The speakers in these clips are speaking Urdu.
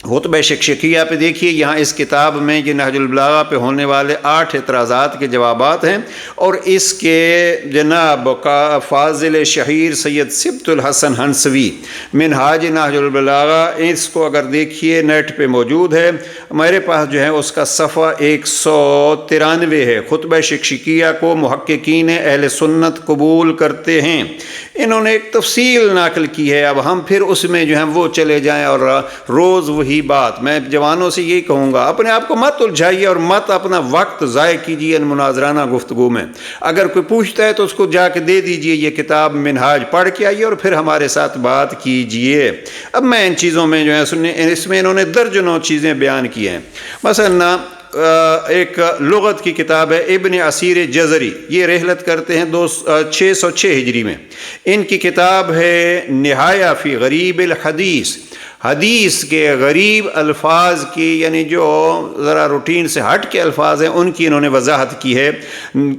خطبہ شکشکیہ پہ دیکھیے، یہاں اس کتاب میں یہ نہج البلاغہ پہ ہونے والے 8 اعتراضات کے جوابات ہیں، اور اس کے جناب کا فاضل شہیر سید سبط الحسن ہنسوی منہاج نہج البلاغہ، اس کو اگر دیکھیے نیٹ پہ موجود ہے، میرے پاس جو ہے اس کا صفحہ 193 ہے۔ خطبہ شکشکیہ کو محققین اہل سنت قبول کرتے ہیں، انہوں نے ایک تفصیل نقل کی ہے۔ اب ہم پھر اس میں جو ہیں وہ چلے جائیں اور روز وہی بات، میں جوانوں سے یہی کہوں گا، اپنے آپ کو مت الجھائیے اور مت اپنا وقت ضائع کیجیے ان مناظرانہ گفتگو میں۔ اگر کوئی پوچھتا ہے تو اس کو جا کے دے دیجئے یہ کتاب منہاج، پڑھ کے آئیے اور پھر ہمارے ساتھ بات کیجئے۔ اب میں ان چیزوں میں جو ہے اس میں انہوں نے درجنوں چیزیں بیان کی ہیں۔ مثلا ایک لغت کی کتاب ہے ابن اسیر جزری، یہ رحلت کرتے ہیں 606 ہجری میں، ان کی کتاب ہے نہایہ فی غریب الحدیث، حدیث کے غریب الفاظ کی، یعنی جو ذرا روٹین سے ہٹ کے الفاظ ہیں ان کی انہوں نے وضاحت کی ہے۔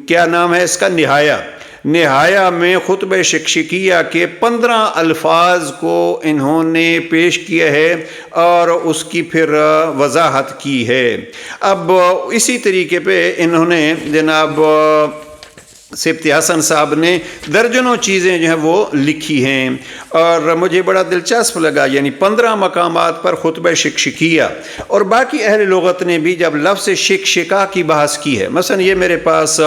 کیا نام ہے اس کا؟ نہایہ۔ نہایہ میں خطبہ شکشکیہ کے 15 الفاظ کو انہوں نے پیش کیا ہے اور اس کی پھر وضاحت کی ہے۔ اب اسی طریقے پہ انہوں نے جناب سبط حسن صاحب نے درجنوں چیزیں جو ہیں وہ لکھی ہیں، اور مجھے بڑا دلچسپ لگا، یعنی 15 مقامات پر خطبہ شکشکیہ، اور باقی اہل لغت نے بھی جب لفظ شکشکا کی بحث کی ہے۔ مثلا یہ میرے پاس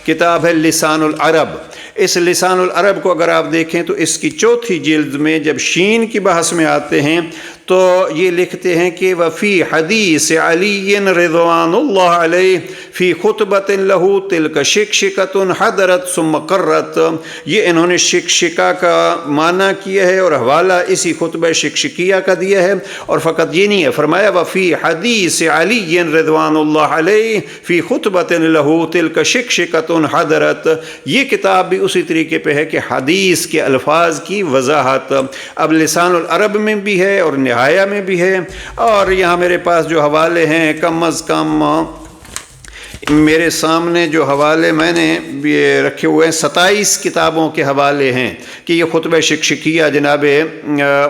کتاب ہے لسان العرب، اس لسان العرب کو اگر آپ دیکھیں تو اس کی 4تھی جلد میں جب شین کی بحث میں آتے ہیں تو یہ لکھتے ہیں کہ وفی حدیث علی رضوان اللہ علیہ فی خطبۃ لہ تلک شکشکۃ حضرت ثم قرت، یہ انہوں نے شکشکا کا معنی کیا ہے اور حوالہ اسی خطبہ شکشکیہ کا دیا ہے، اور فقط یہ نہیں ہے، فرمایا وفی حدیث علی رضوان اللہ علیہ فی خطبۃ لہ تلک شکشکۃ حضرت، یہ کتاب بھی اسی طریقے پہ ہے کہ حدیث کے الفاظ کی وضاحت اب لسان العرب میں بھی ہے اور نہایہ میں بھی ہے، اور یہاں میرے پاس جو حوالے ہیں کم از کم میرے سامنے جو حوالے میں نے رکھے ہوئے ہیں 27 کتابوں کے حوالے ہیں کہ یہ خطبہ شکشکیہ جناب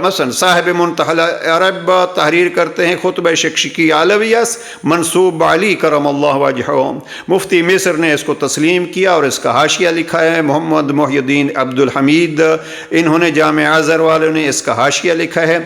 مثلا صاحب منتہی العرب تحریر کرتے ہیں خطبہ شکشکیہ علویس منصوب علی کرم اللہ وجہہ، مفتی مصر نے اس کو تسلیم کیا اور اس کا حاشیہ لکھا ہے محمد محی الدین عبد الحمید، انہوں نے جامع ازہر والوں نے اس کا حاشیہ لکھا ہے،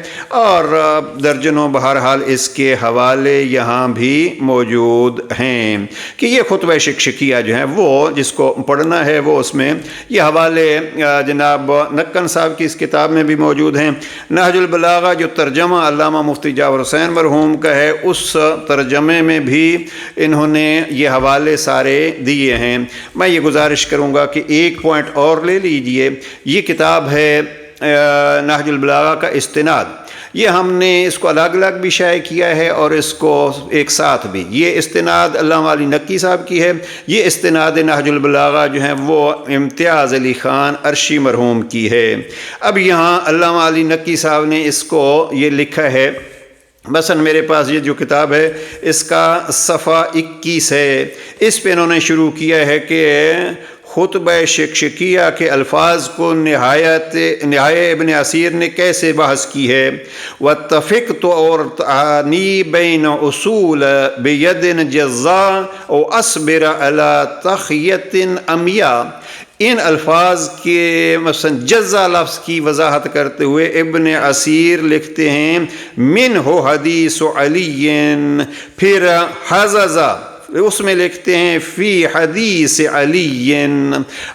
اور درجنوں بہرحال اس کے حوالے یہاں بھی موجود ہیں کہ یہ خطبہ شکشکیہ جو ہیں وہ جس کو پڑھنا ہے وہ اس میں یہ حوالے جناب نکن صاحب کی اس کتاب میں بھی موجود ہیں۔ نہج البلاغہ جو ترجمہ علامہ مفتی جعفر حسین مرحوم کا ہے، اس ترجمے میں بھی انہوں نے یہ حوالے سارے دیے ہیں۔ میں یہ گزارش کروں گا کہ ایک پوائنٹ اور لے لیجئے، یہ کتاب ہے نہج البلاغہ کا استناد، یہ ہم نے اس کو الگ الگ بھی شائع کیا ہے اور اس کو ایک ساتھ بھی، یہ استناد علامہ علی نقی صاحب کی ہے، یہ استناد نہج البلاغہ جو ہیں وہ امتیاز علی خان عرشی مرحوم کی ہے۔ اب یہاں علامہ علی نقی صاحب نے اس کو یہ لکھا ہے، مثلا میرے پاس یہ جو کتاب ہے اس کا صفحہ 21 ہے، اس پہ انہوں نے شروع کیا ہے کہ خطبہ شکشکیہ کے الفاظ کو نہایہ ابن اسیر نے کیسے بحث کی ہے۔ واتفقت اور تعنی بین اصول بید جزا و اصبر علی تخیت امیہ، ان الفاظ کے مثلا جزا لفظ کی وضاحت کرتے ہوئے ابن اسیر لکھتے ہیں من ہو حدیث علی، پھر حززہ اس میں لکھتے ہیں فی حدیث علی،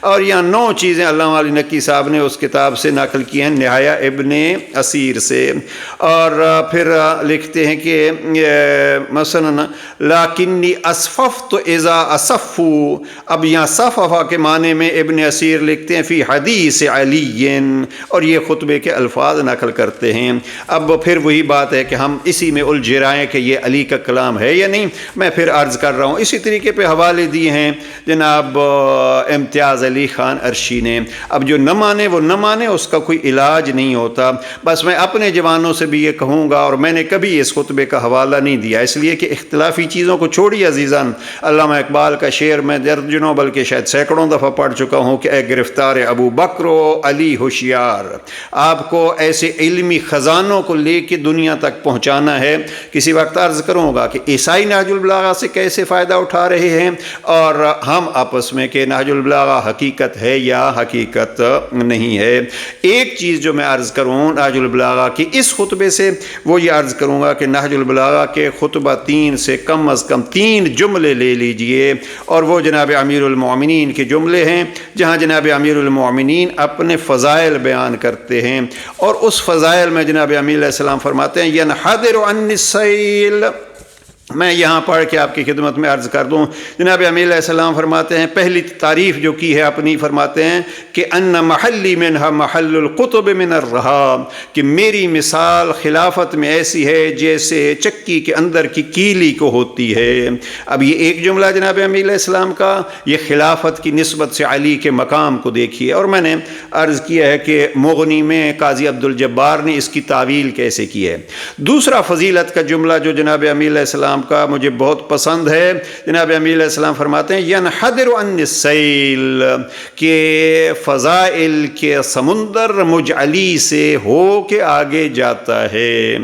اور یہاں 9 چیزیں علامہ علی نقی صاحب نے اس کتاب سے نقل کی ہیں نہایہ ابن اسیر سے، اور پھر لکھتے ہیں کہ مثلا لیکنی اسففت اذا اسفو، اب یہاں صففہ کے معنی میں ابن اسیر لکھتے ہیں فی حدیث علی، اور یہ خطبے کے الفاظ نقل کرتے ہیں۔ اب پھر وہی بات ہے کہ ہم اسی میں الجھ رہے ہیں کہ یہ علی کا کلام ہے یا نہیں۔ میں پھر عرض کر رہا ہوں ہوں۔ اسی طریقے پہ حوالے دیے ہیں جناب امتیاز علی خان عرشی نے۔ اب جو نہ مانے وہ نہ مانے، اس کا کوئی علاج نہیں ہوتا۔ بس میں اپنے جوانوں سے بھی یہ کہوں گا، اور میں نے کبھی اس خطبے کا حوالہ نہیں دیا اس لیے کہ اختلافی چیزوں کو چھوڑی عزیزان۔ علامہ اقبال کا شعر میں درجنوں بلکہ شاید سینکڑوں دفعہ پڑھ چکا ہوں کہ اے گرفتار ابو بکر و علی ہوشیار، آپ کو ایسے علمی خزانوں کو لے کے دنیا تک پہنچانا ہے۔ کسی وقت عرض کروں گا کہ عیسائی نہج البلاغہ سے کیسے فائدہ اٹھا رہے ہیں، اور ہم آپس میں کہ نہج البلاغہ حقیقت ہے یا حقیقت نہیں ہے۔ ایک چیز جو میں عرض کروں نہج البلاغہ کی اس خطبے سے، وہ یہ عرض کروں گا کہ نہج البلاغہ کے خطبہ 3 سے کم از کم 3 جملے لے لیجئے، اور وہ جناب امیر المومنین کے جملے ہیں، جہاں جناب امیر المومنین اپنے فضائل بیان کرتے ہیں، اور اس فضائل میں جناب امیر علیہ السلام فرماتے ہیں ینحدر عن السیل۔ میں یہاں پڑھ کے آپ کی خدمت میں عرض کر دوں، جناب امیر علیہ السلام فرماتے ہیں، پہلی تعریف جو کی ہے اپنی، فرماتے ہیں کہ ان محلی منہا محل القطب من الرہا، کہ میری مثال خلافت میں ایسی ہے جیسے چکی کے اندر کی کیلی کو ہوتی ہے۔ اب یہ ایک جملہ جناب امیر علیہ السلام کا، یہ خلافت کی نسبت سے علی کے مقام کو دیکھیے۔ اور میں نے عرض کیا ہے کہ مغنی میں قاضی عبدالجبار نے اس کی تعویل کیسے کی ہے۔ دوسرا فضیلت کا جملہ جو جناب امیر علیہ السلام کا مجھے بہت پسند ہے، جناب امیر علیہ السلام فرماتے ہیں ینحدر عن السیل، کہ فضائل کے سمندر مجھ علی سے ہو کے آگے جاتا ہے۔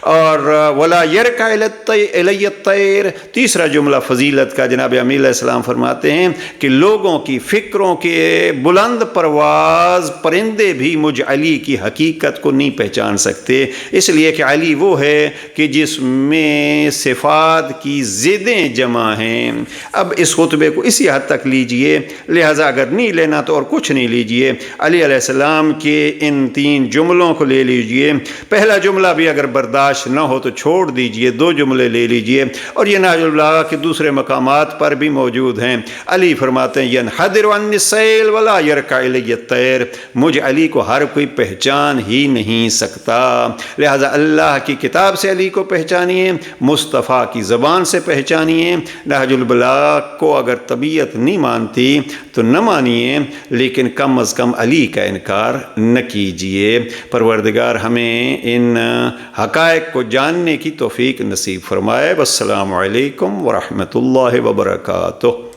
اور ولا یرکع الی الطیر، تیسرا جملہ فضیلت کا جناب امیر علیہ السلام فرماتے ہیں کہ لوگوں کی فکروں کے بلند پرواز پرندے بھی مجھ علی کی حقیقت کو نہیں پہچان سکتے، اس لیے کہ علی وہ ہے کہ جس میں صفات کی زدیں جمع ہیں۔ اب اس خطبے کو اسی حد تک لیجئے، لہٰذا اگر نہیں لینا تو اور کچھ نہیں لیجئے، علی علیہ السلام کے ان 3 جملوں کو لے لیجئے۔ پہلا جملہ بھی اگر برداشت نہ ہو تو چھوڑ دیجئے، 2 جملے لے لیجئے، اور یہ نہج البلاغہ کے دوسرے مقامات پر بھی موجود ہیں۔ علی فرماتے ہیں ینحدر عن السیل ولا یرکع الی الطیر، مجھ علی کو ہر کوئی پہچان ہی نہیں سکتا، لہٰذا اللہ کی کتاب سے علی کو پہچانیے، مصطفیٰ کی زبان سے پہچانیے۔ نہج البلاغہ کو اگر طبیعت نہیں مانتی تو نہ مانیے، لیکن کم از کم علی کا انکار نہ کیجیے۔ پروردگار ہمیں ان حقائق کو جاننے کی توفیق نصیب فرمائے۔ والسلام علیکم ورحمۃ اللہ وبرکاتہ۔